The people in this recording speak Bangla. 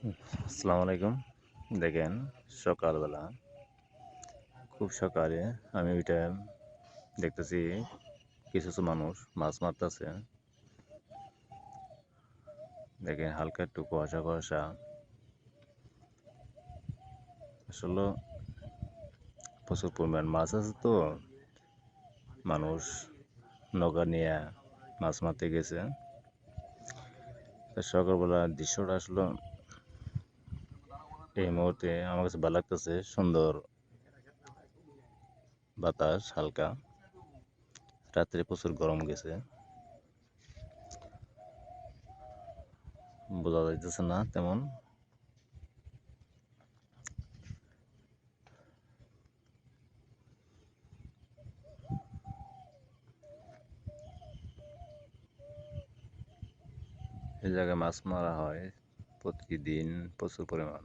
আসসালামু আলাইকুম। দেখেন, সকালবেলা খুব সকালে আমি ওইটা দেখতেছি কিছু কিছু মানুষ মাছ মারতেছে। দেখেন, হালকা একটু কুয়াশা কুয়াশা। আসলে প্রচুর পরিমাণ মাছ আছে, তো মানুষ নৌকা নিয়ে মাছ মারতে গেছে। তা সকালবেলা দৃশ্যটা আসলে এই মুহূর্তে আমার কাছে ভালো লাগতেছে। সুন্দর বাতাস, হালকা। রাত্রে প্রচুর গরম গেছে, বোঝা যাইতেছে না তেমন। এই জায়গায় মাছ মারা হয় প্রতিদিন প্রচুর পরিমাণ।